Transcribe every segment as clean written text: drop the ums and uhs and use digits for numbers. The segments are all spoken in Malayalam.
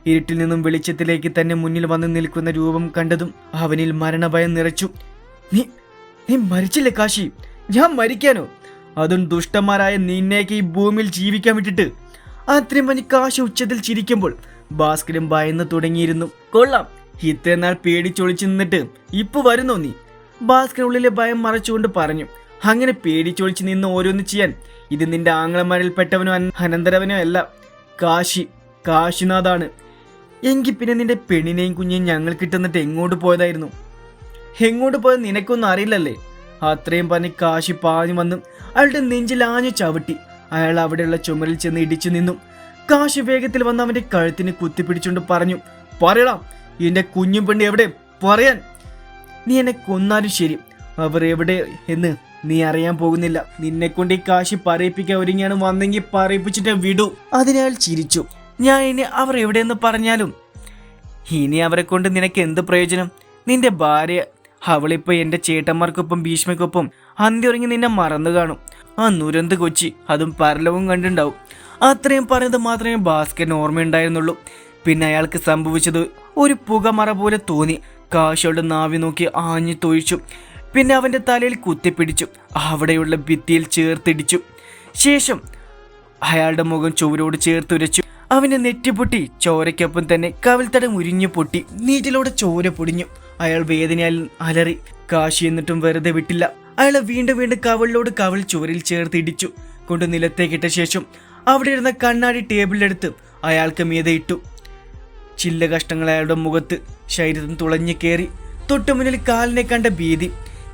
ഇരുട്ടിൽ നിന്നും വെളിച്ചത്തിലേക്ക് തന്നെ മുന്നിൽ വന്ന് നിൽക്കുന്ന രൂപം കണ്ടതും അവനിൽ മരണഭയം നിറച്ചു. നീ നീ മരിച്ചില്ലേ കാശി? ഞാൻ മരിക്കാനോ? അതും ദുഷ്ടന്മാരായ നിന്നേക്ക് ഈ ഭൂമിയിൽ ജീവിക്കാൻ വിട്ടിട്ട്. അത്രയും പറഞ്ഞ് കാശി ഉച്ചത്തിൽ ചിരിക്കുമ്പോൾ ഭാസ്കരൻ ഭയന്ന് തുടങ്ങിയിരുന്നു. കൊള്ളാം, ഇത്രയും നാൾ പേടിച്ചൊളിച്ചു നിന്നിട്ട് ഇപ്പൊ വരുന്നോ നീ? ഭാസ്കരനുള്ളിലെ ഭയം മറച്ചുകൊണ്ട് പറഞ്ഞു. അങ്ങനെ പേടിച്ചൊളിച്ച് നിന്ന് ഓരോന്ന് ചെയ്യാൻ ഇത് നിന്റെ ആംഗ്ലന്മാരിൽ പെട്ടവനോ അനന്തരവനോ അല്ല, കാശിനാഥാണ്. എങ്കിൽ പിന്നെ നിന്റെ പെണ്ണിനെയും കുഞ്ഞിനെയും ഞങ്ങൾ കിട്ടുന്നിട്ട് എങ്ങോട്ട് പോയതായിരുന്നു? എങ്ങോട്ട് പോയത് നിനക്കൊന്നും അറിയില്ലല്ലേ? അത്രയും പറഞ്ഞ് കാശി പാഞ്ഞു വന്നു അയാളുടെ നെഞ്ചിൽ ആഞ്ഞു ചവിട്ടി. അയാൾ അവിടെയുള്ള ചുമരിൽ ചെന്ന് ഇടിച്ചു നിന്നു. കാശി വേഗത്തിൽ വന്ന് അവന്റെ കഴുത്തിന് കുത്തിപ്പിടിച്ചുകൊണ്ട് പറഞ്ഞു, പറയടാ, എന്റെ കുഞ്ഞും പെണ്ണ് എവിടെ? പറയാൻ. നീ എന്നെ കൊന്നാലും ശരി, അവർ എവിടെ എന്ന് നീ അറിയാൻ പോകുന്നില്ല. നിന്നെ കൊണ്ട് ഈ കാശി പറയിപ്പിക്കാൻ ഒരുങ്ങിയാണ് വന്നെങ്കിൽ പറയിപ്പിച്ചിട്ട് വിടൂ. അതിനയാൾ ചിരിച്ചു. ഞാൻ ഇനി അവർ എവിടെയെന്ന് പറഞ്ഞാലും ഇനി അവരെ കൊണ്ട് നിനക്ക് എന്ത് പ്രയോജനം? നിന്റെ ഭാര്യ അവളിപ്പോ എന്റെ ചേട്ടന്മാർക്കൊപ്പം ഭീഷ്മക്കൊപ്പം അന്തിയുറങ്ങി നിന്നെ മറന്നു കാണും. ആ നുരന്ത് കൊച്ചി അതും പരലവും കണ്ടുണ്ടാവും. അത്രയും പറഞ്ഞത് മാത്രമേ ഭാസ്കരന് ഓർമ്മയുണ്ടായിരുന്നുള്ളൂ. പിന്നെ അയാൾക്ക് സംഭവിച്ചത് ഒരു പുകമറ പോലെ തോന്നി. കാശിയുടെ നാവി നോക്കി ആഞ്ഞു തൊഴിച്ചു. പിന്നെ അവന്റെ തലയിൽ കുത്തിപ്പിടിച്ചു, അവിടെയുള്ള ഭിത്തിയിൽ ചേർത്തിടിച്ചു. ശേഷം അയാളുടെ മുഖം ചുവരോട് ചേർത്തുരച്ചു. അവന്റെ നെറ്റിപ്പൊട്ടി ചോരയ്ക്കൊപ്പം തന്നെ കവിൾത്തടം ഉരിഞ്ഞു പൊട്ടി. നീറ്റിലൂടെ ചോര പൊടിഞ്ഞു. അയാൾ വേദനയാൽ അലറി. കാശി എന്നിട്ടും വെറുതെ വിട്ടില്ല. അയാളെ വീണ്ടും വീണ്ടും കവിളിലോട് കവിൾ ചുവരിൽ ചേർത്തിടിച്ചു കൊണ്ട് നിലത്തേക്കിട്ട ശേഷം അവിടെ ഇരുന്ന കണ്ണാടി ടേബിളിലെടുത്ത് അയാൾക്ക് മീതെ ഇട്ടു. ചില്ല കഷ്ണങ്ങൾ അയാളുടെ മുഖത്ത് ശരീരം തുളഞ്ഞു കയറി. തൊട്ടുമുന്നിൽ കാലിനെ കണ്ട ഭീതി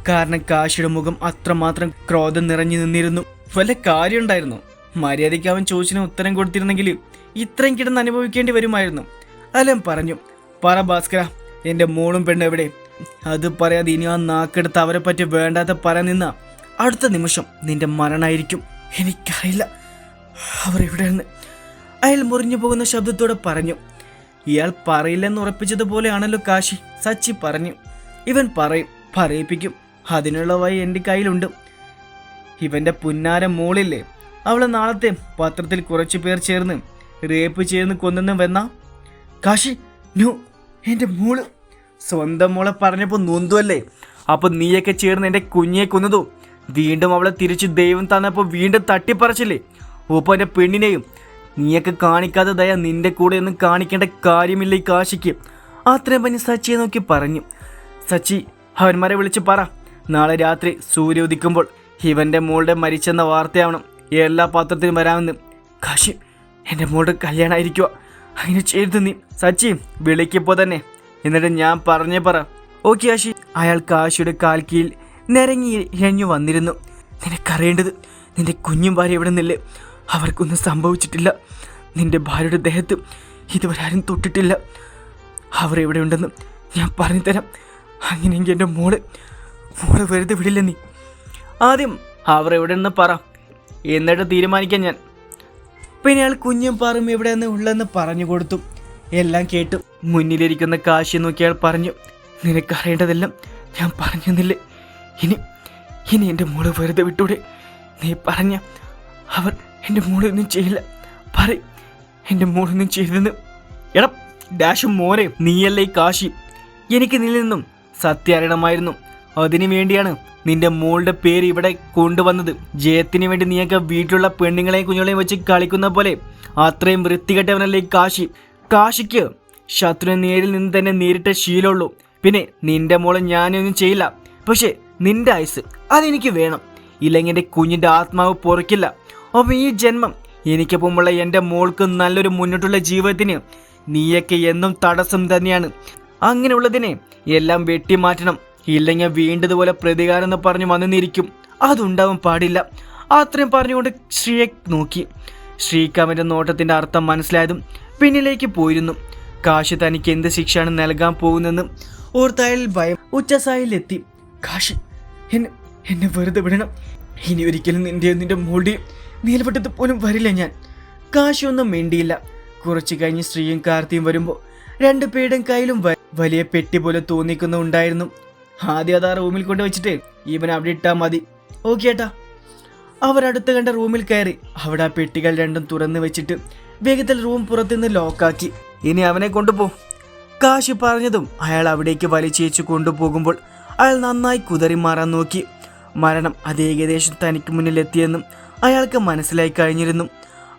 കാരണം കാശിയുടെ മുഖം അത്രമാത്രം ക്രോധം നിറഞ്ഞു നിന്നിരുന്നു. വല്ല കാര്യമുണ്ടായിരുന്നു? മര്യാദയ്ക്ക് അവൻ ചോദിച്ചിന് ഉത്തരം കൊടുത്തിരുന്നെങ്കിൽ ഇത്രയും കിടന്ന് അനുഭവിക്കേണ്ടി വരുമായിരുന്നു. അലൻ പറഞ്ഞു, പറ ഭാസ്കര, എന്റെ മോളും പെണ്ണും എവിടെ? അത് പറയാതെ ഇനി ആ നാക്കെടുത്ത് അവരെ പറ്റി വേണ്ടാത്ത പറയാൻ നിന്ന അടുത്ത നിമിഷം നിന്റെ മരണമായിരിക്കും. എനിക്കറിയില്ല അവർ എവിടെയെന്ന് അയാൾ മുറിഞ്ഞു പോകുന്ന ശബ്ദത്തോടെ പറഞ്ഞു. ഇയാൾ പറയില്ലെന്ന് ഉറപ്പിച്ചതുപോലെയാണല്ലോ കാശി. സച്ചി പറഞ്ഞു, ഇവൻ പറയും, പറയിപ്പിക്കും. അതിനുള്ള വഴി എൻ്റെ കയ്യിലുണ്ട്. ഇവന്റെ പുന്നാര മോളില്ലേ, അവളെ നാളത്തെ പത്രത്തിൽ കുറച്ചു പേർ ചേർന്ന് റേപ്പ് ചേർന്ന് കൊന്നെന്ന് വന്ന. കാശി, നോ, എൻ്റെ മോള്. സ്വന്തം മോളെ പറഞ്ഞപ്പോൾ നൊന്തുവല്ലേ? അപ്പൊ നീയൊക്കെ ചേർന്ന് എൻ്റെ കുഞ്ഞിയെ കൊന്നതോ? വീണ്ടും അവളെ തിരിച്ച് ദൈവം തന്നപ്പോൾ വീണ്ടും തട്ടിപ്പറച്ചില്ലേ? ഒപ്പം എൻ്റെ പെണ്ണിനെയും. നീയൊക്കെ കാണിക്കാതെ ദയ നിന്റെ കൂടെ ഒന്നും കാണിക്കേണ്ട കാര്യമില്ല ഈ കാശിക്ക്. അത്രയും പറഞ്ഞ് സച്ചിയെ നോക്കി പറഞ്ഞു. സച്ചി, അവന്മാരെ വിളിച്ച് പറ, നാളെ രാത്രി സൂര്യ ഉദിക്കുമ്പോൾ ഇവന്റെ മോളുടെ മരിച്ചെന്ന വാർത്തയാവണം എല്ലാ പത്രത്തിലും വരാമെന്ന്. കാശി, എൻ്റെ മോളുടെ കല്യാണമായിരിക്കുക, അങ്ങനെ ചെയ്തു നീ. സച്ചി, വിളിക്കപ്പോ തന്നെ, എന്നിട്ട് ഞാൻ പറഞ്ഞേ പറ. ഓക്കെ കാശി. അയാൾ കാശിയുടെ കാൽക്കീയിൽ നിരങ്ങി ഇഴഞ്ഞു വന്നിരുന്നു. നിനക്കറിയേണ്ടത് നിന്റെ കുഞ്ഞും ഭാര്യ എവിടെ നിന്നില്ലേ? അവർക്കൊന്നും സംഭവിച്ചിട്ടില്ല. നിന്റെ ഭാര്യയുടെ ദേഹത്ത് ഇതുവരെ ആരും തൊട്ടിട്ടില്ല. അവർ എവിടെയുണ്ടെന്ന് ഞാൻ പറഞ്ഞു തരാം. അങ്ങനെയെങ്കിൽ എൻ്റെ മോള് വെറുതെ വിടില്ല നീ. ആദ്യം അവർ എവിടെയെന്ന് പറ, എന്നിട്ട് തീരുമാനിക്കാൻ ഞാൻ. പിന്നെ അയാൾ കുഞ്ഞും പാറും എവിടെയെന്ന് ഉള്ളതെന്ന് പറഞ്ഞു കൊടുത്തു. എല്ലാം കേട്ടു. മുന്നിലിരിക്കുന്ന കാശിയെ നോക്കി അയാൾ പറഞ്ഞു, നിനക്കറിയേണ്ടതെല്ലാം ഞാൻ പറഞ്ഞു തന്നില്ലേ? ഇനി എൻ്റെ മോള് വെറുതെ വിട്ടൂടെ? നീ പറഞ്ഞ അവർ എൻ്റെ മോളൊന്നും ചെയ്യില്ല. പറയും, എൻ്റെ മോളൊന്നും ചെയ്തെന്ന്. എടാ ഡാഷ് മോനെ, നീയല്ലേ ഈ കാശി. എനിക്ക് നിന്നിൽ നിന്നും സത്യം അറിയണമായിരുന്നു. അതിനു വേണ്ടിയാണ് നിന്റെ മോളുടെ പേര് ഇവിടെ കൊണ്ടുവന്നത്. ജയത്തിന് വേണ്ടി നീയൊക്കെ വീട്ടിലുള്ള പെണ്ണുങ്ങളെയും കുഞ്ഞുങ്ങളെയും വെച്ച് കളിക്കുന്ന പോലെ അത്രയും വൃത്തികെട്ടവനല്ലേ ഈ കാശി. കാശിക്ക് ശത്രുവിനെ നേരിൽ നിന്ന് തന്നെ നേരിട്ട ശീലമുള്ളൂ. പിന്നെ നിന്റെ മോളെ ഞാനൊന്നും ചെയ്യില്ല. പക്ഷെ നിന്റെ ആയുസ് അതെനിക്ക് വേണം. ഇല്ലെങ്കിൽ എൻ്റെ കുഞ്ഞിൻ്റെ ആത്മാവ് പൊറക്കില്ല. അപ്പം ഈ ജന്മം എനിക്കൊപ്പമുള്ള എൻ്റെ മോൾക്ക് നല്ലൊരു മുന്നോട്ടുള്ള ജീവിതത്തിന് നീയൊക്കെ എന്നും തടസ്സം തന്നെയാണ്. അങ്ങനെയുള്ളതിനെ എല്ലാം വെട്ടിമാറ്റണം. ഇല്ലെങ്കിൽ വീണ്ടതുപോലെ പ്രതികാരം എന്ന് പറഞ്ഞു വന്നിരിക്കും. അതുണ്ടാവാൻ പാടില്ല. അത്രയും പറഞ്ഞുകൊണ്ട് ശ്രീയെ നോക്കി. ശ്രീക്ക് അവൻ്റെ നോട്ടത്തിൻ്റെ അർത്ഥം മനസ്സിലായതും പിന്നിലേക്ക് പോയിരുന്നു. കാശി തനിക്ക് എന്ത് ശിക്ഷയാണ് നൽകാൻ പോകുന്നെന്നും ഓർത്തയാൽ ഭയം ഉച്ചസായിലെത്തി. കാശി, എന്നെ വെറുതെ വിടണം. ഇനി ഒരിക്കലും നിന്റെ മോളുടെയും നീലവട്ടത്ത് പോലും വരില്ല ഞാൻ. കാശി ഒന്നും മിണ്ടിയില്ല. കുറച്ചു കഴിഞ്ഞ് ശ്രീയും കാർത്തിയും വരുമ്പോൾ രണ്ടുപേരുടെയും കയ്യിലും വലിയ പെട്ടി പോലെ തോന്നിക്കുന്നുണ്ടായിരുന്നു. ആദ്യം അത് ആ റൂമിൽ കൊണ്ട് വെച്ചിട്ട് ഇവൻ അവിടെ ഇട്ടാൽ മതി. ഓക്കെ ഏട്ടാ. അവരടുത്ത് കണ്ട റൂമിൽ കയറി അവിടെ ആ പെട്ടികൾ രണ്ടും തുറന്നു വെച്ചിട്ട് വേഗത്തിൽ റൂം പുറത്തുനിന്ന് ലോക്കാക്കി. ഇനി അവനെ കൊണ്ടുപോ. കാശി പറഞ്ഞതും അയാൾ അവിടേക്ക് വലിച്ചേച്ചു കൊണ്ടുപോകുമ്പോൾ അയാൾ നന്നായി കുതറി മാറാൻ നോക്കി. മരണം അത് ഏകദേശം തനിക്ക് മുന്നിലെത്തിയെന്നും അയാൾക്ക് മനസ്സിലായി കഴിഞ്ഞിരുന്നു.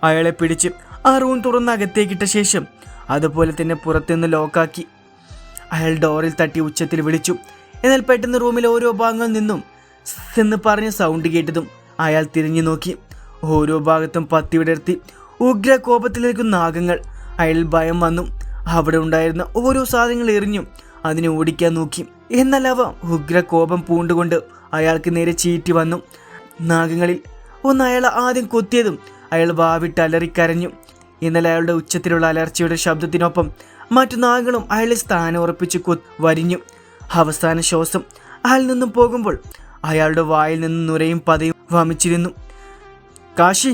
അയാളെ പിടിച്ച് ആ റൂം തുറന്ന് അകത്തേക്കിട്ട ശേഷം അതുപോലെ തന്നെ പുറത്തുനിന്ന് ലോക്കാക്കി. അയാൾ ഡോറിൽ തട്ടി ഉച്ചത്തിൽ വിളിച്ചു. എന്നാൽ പെട്ടെന്ന് റൂമിലെ ഓരോ ഭാഗങ്ങളിൽ നിന്നും എന്ന് പറഞ്ഞ സൗണ്ട് കേട്ടതും അയാൾ തിരിഞ്ഞു നോക്കി. ഓരോ ഭാഗത്തും പത്തി വിടർത്തി ഉഗ്ര കോപത്തിൽ നിൽക്കുന്ന നാഗങ്ങൾ. അയാൾ ഭയം വന്നു. അവിടെ ഉണ്ടായിരുന്ന ഓരോ സാധനങ്ങൾ എറിഞ്ഞും അതിനെ ഓടിക്കാൻ നോക്കി. എന്നാൽ അവ ഉഗ്ര കോപം പൂണ്ടുകൊണ്ട് അയാൾക്ക് നേരെ ചീറ്റി വന്നു. നാഗങ്ങളിൽ ഒന്ന് അയാൾ ആദ്യം കൊത്തിയതും അയാൾ വാവിട്ട് അലറിക്കരഞ്ഞു. എന്നാൽ അയാളുടെ ഉച്ചത്തിലുള്ള അലർച്ചയുടെ ശബ്ദത്തിനൊപ്പം മറ്റു നാഗങ്ങളും അയാളെ സ്ഥാനം ഉറപ്പിച്ച് വരിഞ്ഞു. അവസാന ശ്വാസം അയാളിൽ നിന്നും പോകുമ്പോൾ അയാളുടെ വായിൽ നിന്ന് നുരയും പതയും വമിച്ചിരുന്നു. കാശി,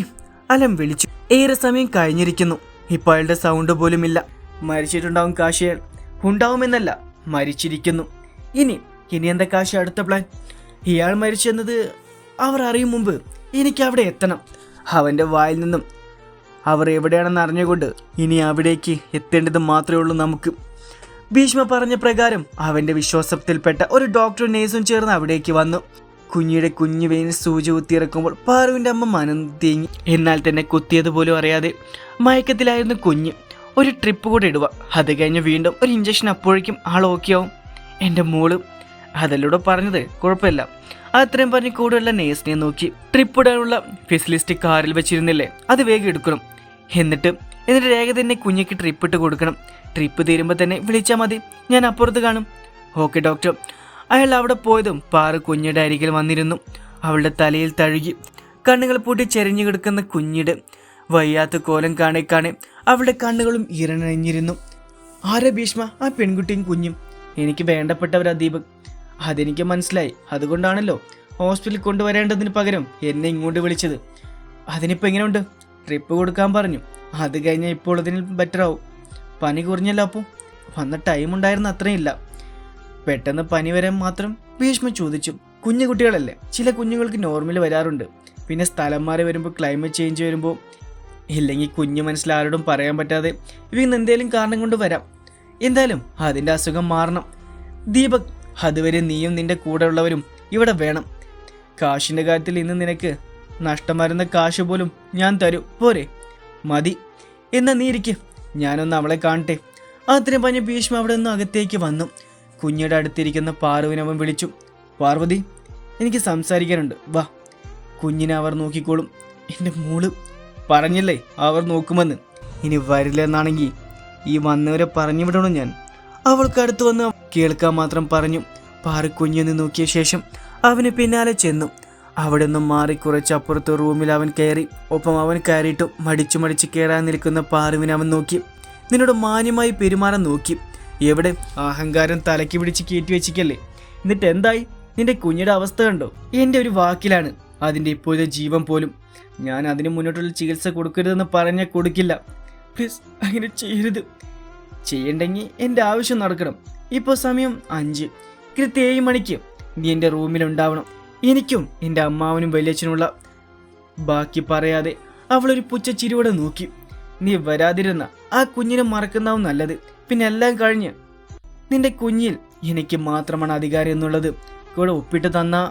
അലം വിളിച്ചു. ഏറെ സമയം കഴിഞ്ഞിരിക്കുന്നു. ഇപ്പോൾ അയാളുടെ സൗണ്ട് പോലുമില്ല. മരിച്ചിട്ടുണ്ടാവും കാശി. അയാൾ ഉണ്ടാവുമെന്നല്ല, മരിച്ചിരിക്കുന്നു. ഇനി എന്താ കാശി അടുത്ത പ്ലാൻ? ഇയാൾ മരിച്ചെന്നത് അവർ അറിയും മുമ്പ് എനിക്ക് അവിടെ എത്തണം. അവൻ്റെ വായിൽ നിന്നും അവർ എവിടെയാണെന്ന് അറിഞ്ഞുകൊണ്ട് ഇനി അവിടേക്ക് എത്തേണ്ടത് മാത്രമേ ഉള്ളൂ നമുക്ക്. ഭീഷ്മ പറഞ്ഞ പ്രകാരം അവൻ്റെ വിശ്വാസത്തിൽപ്പെട്ട ഒരു ഡോക്ടറും നേഴ്സും ചേർന്ന് അവിടേക്ക് വന്നു. കുഞ്ഞിയുടെ കുഞ്ഞു വെയിനിൽ സൂചി കുത്തിയിറക്കുമ്പോൾ പാറുവിൻ്റെ അമ്മ മനം തേങ്ങി. എന്നാൽ തന്നെ കുത്തിയതുപോലും അറിയാതെ മയക്കത്തിലായിരുന്നു കുഞ്ഞ്. ഒരു ട്രിപ്പ് കൂടെ ഇടുക, അത് കഴിഞ്ഞ് വീണ്ടും ഒരു ഇഞ്ചക്ഷൻ. അപ്പോഴേക്കും ആൾ ഓക്കെ ആവും. എൻ്റെ മോള് അതിലൂടെ പറഞ്ഞത് കുഴപ്പമില്ല. അത്രയും പറഞ്ഞ് കൂടെയുള്ള നേഴ്സിനെ നോക്കി. ട്രിപ്പ് ഇടാനുള്ള ഫെസിലിസ്റ്റ് കാറിൽ വെച്ചിരുന്നില്ലേ, അത് വേഗം എടുക്കണം. എന്നിട്ട് രേഖ തന്നെ കുഞ്ഞിക്ക് ട്രിപ്പ് ഇട്ട് കൊടുക്കണം. ട്രിപ്പ് തീരുമ്പോൾ തന്നെ വിളിച്ചാൽ മതി, ഞാൻ അപ്പുറത്ത് കാണും. Okay doctor. അയാൾ അവിടെ പോയതും പാറു കുഞ്ഞിയുടെ അരികിൽ വന്നിരുന്നു. അവളുടെ തലയിൽ തഴുകി. കണ്ണുകൾ പൂട്ടി ചെരിഞ്ഞു കിടക്കുന്ന കുഞ്ഞിയുടെ വയ്യാത്ത കോലം കാണെ അവളുടെ കണ്ണുകളും ഇറനഴിഞ്ഞിരുന്നു. ആരാ ഭീഷ്മ ആ പെൺകുട്ടിയും കുഞ്ഞും? എനിക്ക് വേണ്ടപ്പെട്ടവരാ ദീപക്. അതെനിക്ക് മനസ്സിലായി. അതുകൊണ്ടാണല്ലോ ഹോസ്പിറ്റലിൽ കൊണ്ടുവരേണ്ടതിന് പകരം എന്നെ ഇങ്ങോട്ട് വിളിച്ചത്. അതിനിപ്പോൾ എങ്ങനെയുണ്ട്? ട്രിപ്പ് കൊടുക്കാൻ പറഞ്ഞു. അത് കഴിഞ്ഞാൽ ഇപ്പോൾ അതിന് ബെറ്ററാവും. പനി കുറഞ്ഞല്ലോ. അപ്പോൾ വന്ന ടൈം ഉണ്ടായിരുന്ന അത്രയും ഇല്ല. പെട്ടെന്ന് പനി വരാൻ മാത്രം ഭീഷ്മ ചോദിച്ചു. കുഞ്ഞു കുട്ടികളല്ലേ, ചില കുഞ്ഞുങ്ങൾക്ക് നോർമൽ വരാറുണ്ട്. പിന്നെ സ്ഥലം മാറി വരുമ്പോൾ, ക്ലൈമറ്റ് ചേഞ്ച് വരുമ്പോൾ, ഇല്ലെങ്കിൽ കുഞ്ഞു മനസ്സിൽ ആരോടും പറയാൻ പറ്റാതെ ഇവന്ന് എന്തെങ്കിലും കാരണം കൊണ്ട് വരാം. എന്തായാലും അതിൻ്റെ അസുഖം മാറണം ദീപക്. അതുവരെ നീയും നിന്റെ കൂടെ ഉള്ളവരും ഇവിടെ വേണം. കാശിൻ്റെ കാര്യത്തിൽ ഇന്ന് നിനക്ക് നഷ്ടം വരുന്ന കാശ് പോലും ഞാൻ തരും. പോരെ? മതി. എന്നാ നീ ഇരിക്ക്, ഞാനൊന്ന് അവളെ കാണട്ടെ. അത്രയും പറഞ്ഞ് ഭീഷ്മ അവിടെ നിന്ന് അകത്തേക്ക് വന്നു. കുഞ്ഞിയുടെ അടുത്തിരിക്കുന്ന പാറുവിനവൻ വിളിച്ചു. പാർവതി, എനിക്ക് സംസാരിക്കാനുണ്ട്, വാ. കുഞ്ഞിനെ അവർ നോക്കിക്കോളും. എൻ്റെ മോള് പറഞ്ഞില്ലേ അവർ നോക്കുമെന്ന്. ഇനി വരില്ലെന്നാണെങ്കിൽ ഈ വന്നവരെ പറഞ്ഞു വിടണം ഞാൻ. അവൾക്കടുത്ത് വന്ന് കേൾക്കാൻ മാത്രം പറഞ്ഞു. പാറു കുഞ്ഞിനെ നോക്കിയ ശേഷം അവന് പിന്നാലെ ചെന്നു. അവിടെ നിന്നും മാറി കുറച്ച് അപ്പുറത്തെ റൂമിൽ അവൻ കയറി. ഒപ്പം അവൻ കയറിയിട്ടു മടിച്ചു കയറാൻ നിൽക്കുന്ന പാറുവിനെ അവൻ നോക്കി. നിന്നോട് മാന്യമായി പെരുമാറാൻ നോക്കി. എവിടെ അഹങ്കാരം തലയ്ക്ക് പിടിച്ച് കയറ്റി വെച്ചിക്കല്ലേ? എന്നിട്ട് എന്തായി? നിന്റെ കുഞ്ഞിയുടെ അവസ്ഥ കണ്ടോ? എൻ്റെ ഒരു വാക്കിലാണ് അതിൻ്റെ ഇപ്പോഴത്തെ ജീവൻ പോലും. ഞാൻ അതിന് മുന്നോട്ടുള്ള ചികിത്സ കൊടുക്കരുതെന്ന് പറഞ്ഞാൽ കൊടുക്കില്ല. പ്ലീസ് അങ്ങനെ ചെയ്യരുത്. ചെയ്യണ്ടെങ്കിൽ എൻ്റെ ആവശ്യം നടക്കണം. ഇപ്പോൾ സമയം 5, കൃത്യം 7 മണിക്ക് നീ എൻ്റെ റൂമിലുണ്ടാവണം. എനിക്കും എൻ്റെ അമ്മാവനും വലിയച്ഛനുള്ള. ബാക്കി പറയാതെ അവളൊരു പുച്ഛച്ചിരിയോടെ നോക്കി. നീ വരാതിരുന്ന ആ കുഞ്ഞിനെ മറക്കുന്നതാവും നല്ലത്. പിന്നെ എല്ലാം കഴിഞ്ഞ് നിന്റെ കുഞ്ഞിൽ എനിക്ക് മാത്രമാണ് അധികാരം എന്നുള്ളത് കൂടെ ഒപ്പിട്ട് തന്നാ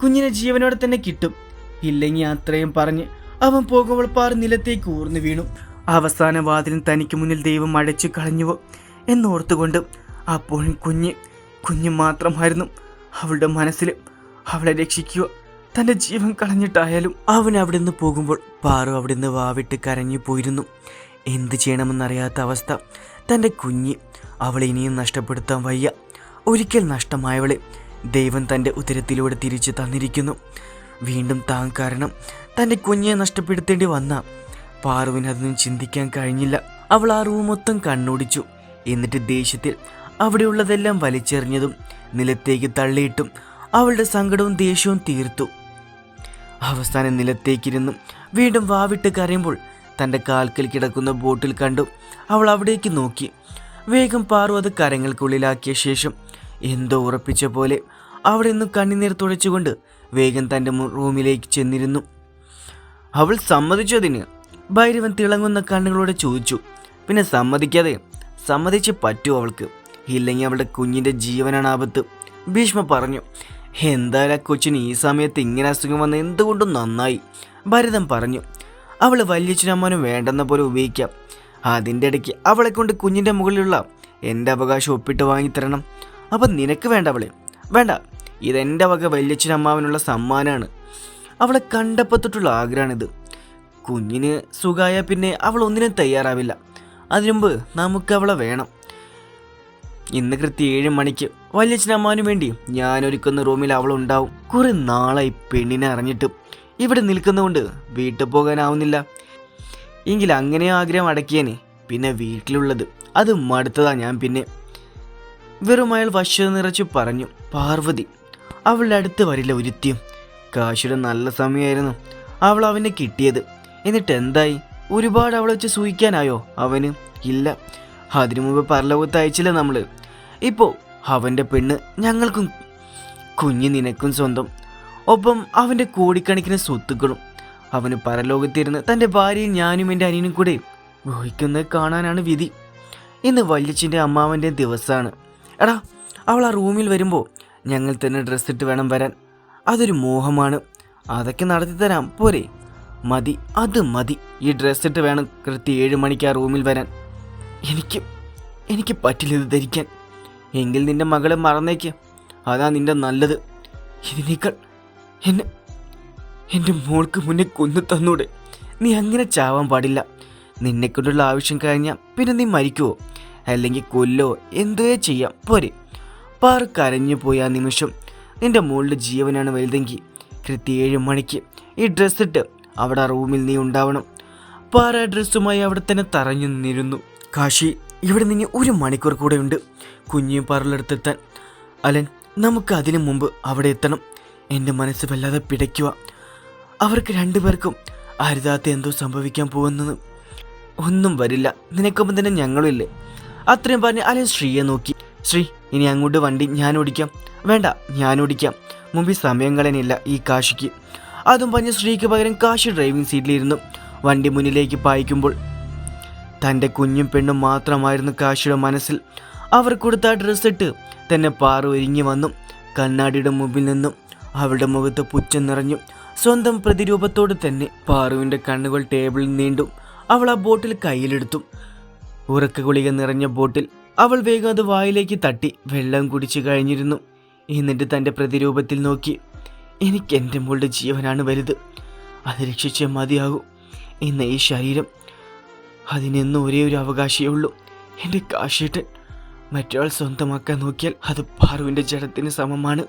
കുഞ്ഞിനെ ജീവനോടെ തന്നെ കിട്ടും. ഇല്ലെങ്കിൽ അത്രയും പറഞ്ഞ് അവൻ പോകുമ്പോൾ പാറ നിലത്തേക്ക് ഊർന്നു വീണു. അവസാന വാതിലും തനിക്ക് മുന്നിൽ ദൈവം അടച്ചു കളഞ്ഞുവോ എന്നോർത്തുകൊണ്ട് അപ്പോഴും കുഞ്ഞ് മാത്രമായിരുന്നു അവളുടെ മനസ്സിൽ. അവളെ രക്ഷിക്കുക, തൻ്റെ ജീവൻ കളഞ്ഞിട്ടായാലും. അവൻ അവിടെ നിന്ന് പോകുമ്പോൾ പാറു അവിടെ നിന്ന് വാവിട്ട് കരഞ്ഞു പോയിരുന്നു. എന്ത് ചെയ്യണമെന്നറിയാത്ത അവസ്ഥ. തൻ്റെ കുഞ്ഞ്, അവളെ ഇനിയും നഷ്ടപ്പെടുത്താൻ വയ്യ. ഒരിക്കൽ നഷ്ടമായവളെ ദൈവം തൻ്റെ ഉദരത്തിലൂടെ തിരിച്ചു തന്നിരിക്കുന്നു. വീണ്ടും താൻ കാരണം തൻ്റെ കുഞ്ഞിനെ നഷ്ടപ്പെടുത്തേണ്ടി വന്ന പാറുവിന് അതൊന്നും ചിന്തിക്കാൻ കഴിഞ്ഞില്ല. അവൾ ആ റൂം മൊത്തം കണ്ണോടിച്ചു. എന്നിട്ട് ദേഷ്യത്തിൽ അവിടെയുള്ളതെല്ലാം വലിച്ചെറിഞ്ഞതും നിലത്തേക്ക് തള്ളിയിട്ടും അവളുടെ സങ്കടവും ദേഷ്യവും തീർത്തു. അവസാനം നിലത്തേക്കിരുന്നു വീണ്ടും വാവിട്ട് കരയുമ്പോൾ തൻ്റെ കാൽക്കൽ കിടക്കുന്ന ബോട്ടിൽ കണ്ടു. അവൾ അവിടേക്ക് നോക്കി. വേഗം പാറു അത് കരങ്ങൾക്കുള്ളിലാക്കിയ ശേഷം എന്തോ ഉറപ്പിച്ച പോലെ അവിടെ നിന്ന് കണ്ണുനീർ തുടച്ചുകൊണ്ട് വേഗം തൻ്റെ റൂമിലേക്ക് ചെന്നിരുന്നു. അവൾ സമ്മതിച്ചതിന് ഭൈരവൻ തിളങ്ങുന്ന കണ്ണുകളോടെ ചോദിച്ചു. പിന്നെ സമ്മതിച്ച് പറ്റുമോ അവൾക്ക്? ഇല്ലെങ്കിൽ അവളുടെ കുഞ്ഞിൻ്റെ ജീവനാണ് ആപത്ത്. ഭീഷ്മ പറഞ്ഞു. എന്തായാലും ആ കൊച്ചിന് ഈ സമയത്ത് ഇങ്ങനെ അസുഖം വന്ന് എന്തുകൊണ്ടും നന്നായി, ഭരതൻ പറഞ്ഞു. അവൾ വല്യച്ഛനമ്മനും വേണ്ടെന്ന പോലെ ഉപയോഗിക്കാം. അതിൻ്റെ ഇടയ്ക്ക് അവളെ കൊണ്ട് കുഞ്ഞിൻ്റെ മുകളിലുള്ള എൻ്റെ അവകാശം ഒപ്പിട്ട് വാങ്ങിത്തരണം. അപ്പം നിനക്ക് വേണ്ട അവളെ? വേണ്ട, ഇതെൻ്റെ വക വല്യച്ഛനമ്മാവനുള്ള സമ്മാനമാണ്. അവളെ കണ്ടപ്പോൾ തൊട്ടുള്ള ആഗ്രഹമാണിത്. കുഞ്ഞിന് സുഖമായ പിന്നെ അവൾ ഒന്നിനും തയ്യാറാവില്ല. അതിനുമുമ്പ് നമുക്ക് അവളെ വേണം. ഇന്ന് കൃത്യം 7 മണിക്ക് വല്യച്ഛനമ്മാവന് വേണ്ടി ഞാനൊരുക്കുന്ന റൂമിൽ അവളുണ്ടാവും. കുറെ നാളായി പെണ്ണിനെ അറിഞ്ഞിട്ടും ഇവിടെ നിൽക്കുന്നതുകൊണ്ട് വീട്ടിൽ പോകാനാവുന്നില്ല. എങ്കിൽ അങ്ങനെ ആഗ്രഹം അടക്കിയേനെ. പിന്നെ വീട്ടിലുള്ളത് അത് മടുത്തതാ ഞാൻ. പിന്നെ വെറും അയാൾ വശ്യത നിറച്ചു പറഞ്ഞു. പാർവതി അവളുടെ അടുത്ത് വരില്ല ഒരുത്തിയും. കാശിയുടെ നല്ല സമയമായിരുന്നു അവൾ അവനെ കിട്ടിയത്. എന്നിട്ട് എന്തായി? ഒരുപാട് അവളെ വെച്ച് സൂഹിക്കാനായോ അവന്? ഇല്ല, അതിനു മുമ്പ് പരലോകത്ത് അയച്ചില്ല നമ്മൾ. ഇപ്പോൾ അവൻ്റെ പെണ്ണ് ഞങ്ങൾക്കും, കുഞ്ഞ് നിനക്കും സ്വന്തം. ഒപ്പം അവൻ്റെ കോടിക്കണക്കിന് സ്വത്തുക്കളും. അവന് പരലോകത്തിരുന്ന് തൻ്റെ ഭാര്യയും ഞാനും എൻ്റെ അനിയനും കൂടെ മോഹിക്കുന്നത് കാണാനാണ് വിധി. ഇന്ന് വല്യച്ഛൻ്റെ അമ്മാവൻ്റെ ദിവസമാണ്. എടാ, അവൾ ആ റൂമിൽ വരുമ്പോൾ ഞങ്ങൾ തന്നെ ഡ്രസ്സിട്ട് വേണം വരാൻ. അതൊരു മോഹമാണ്. അതൊക്കെ നടത്തി തരാം പോരെ? മതി, അത് മതി. ഈ ഡ്രസ്സിട്ട് വേണം കൃത്യം 7 മണിക്ക് ആ റൂമിൽ വരാൻ. എനിക്ക് പറ്റില്ല ഇത് ധരിക്കാൻ. എങ്കിൽ നിന്റെ മകളെ മറന്നേക്ക്, അതാ നിന്റെ നല്ലത്. ഇതിനേക്കാൾ എൻ്റെ മോൾക്ക് മുന്നേ കൊന്നു തന്നൂടെ? നീ അങ്ങനെ ചാവാൻ പാടില്ല. നിന്നെക്കൊണ്ടുള്ള ആവശ്യം കഴിഞ്ഞാൽ പിന്നെ നീ മരിക്കുവോ? അല്ലെങ്കിൽ കൊല്ലോ എന്തോ ചെയ്യാം പോരെ? പാറ കരഞ്ഞു പോയി ആ നിമിഷം. നിന്റെ മോളുടെ ജീവനാണ് വലുതെങ്കിൽ കൃത്യം 7 മണിക്ക് ഈ ഡ്രസ്സിട്ട് അവിടെ ആ റൂമിൽ നീ ഉണ്ടാവണം. പാറ ഡ്രസ്സുമായി അവിടെ തന്നെ തറഞ്ഞു നിന്നിരുന്നു. കാശി, ഇവിടെ നിന്ന് 1 മണിക്കൂർ കൂടെ ഉണ്ട് കുഞ്ഞിയും പാറലെടുത്തെത്താൻ. അലൻ, നമുക്ക് അതിനു മുമ്പ് അവിടെ എത്തണം. എൻ്റെ മനസ്സ് വല്ലാതെ പിടയ്ക്കുക. അവർക്ക് 2 പേർക്കും അരുതാത്ത എന്തോ സംഭവിക്കാൻ പോകുന്നത്. ഒന്നും വരില്ല, നിനക്കൊപ്പം തന്നെ ഞങ്ങളും ഇല്ലേ? അത്രയും പറഞ്ഞ് അലൻ ശ്രീയെ നോക്കി. ശ്രീ, ഇനി അങ്ങോട്ട് വണ്ടി ഞാൻ ഓടിക്കാം. വേണ്ട, ഞാൻ ഓടിക്കാം. മുമ്പിൽ സമയം കളയാനില്ല ഈ കാശിക്ക്. അതും പറഞ്ഞ് ശ്രീക്ക് പകരം കാശി ഡ്രൈവിംഗ് സീറ്റിലിരുന്നു. വണ്ടി മുന്നിലേക്ക് പായിക്കുമ്പോൾ തൻ്റെ കുഞ്ഞും പെണ്ണും മാത്രമായിരുന്നു കാശിയുടെ മനസ്സിൽ. അവർ കൊടുത്ത ഡ്രസ്സിട്ട് തന്നെ പാറ ഒരുങ്ങി വന്നു. കണ്ണാടിയുടെ മുമ്പിൽ നിന്നും അവളുടെ മുഖത്ത് പുച്ഛം നിറഞ്ഞു. സ്വന്തം പ്രതിരൂപത്തോട് തന്നെ പാറുവിൻ്റെ കണ്ണുകൾ ടേബിളിൽ നീണ്ടു. അവൾ ആ ബോട്ടിൽ കയ്യിലെടുത്തു. ഉറക്ക ഗുളിക നിറഞ്ഞ ബോട്ടിൽ. അവൾ വേഗം അത് വായിലേക്ക് തട്ടി വെള്ളം കുടിച്ചു കഴിഞ്ഞിരുന്നു. എന്നിട്ട് തൻ്റെ പ്രതിരൂപത്തിൽ നോക്കി. എനിക്ക് എൻ്റെ മോളുടെ ജീവനാണ് വലുത്. അത് രക്ഷിച്ചേ മതിയാകൂ. ഇന്ന് ഈ ശരീരം, അതിനെന്നും ഒരേ ഒരു അവകാശമേ ഉള്ളൂ, എൻ്റെ കാശിയേട്ടൻ. മറ്റൊരാൾ സ്വന്തമാക്കാൻ നോക്കിയാൽ അത് പാറുവിൻ്റെ ജഡത്തിന് സമമാണ്.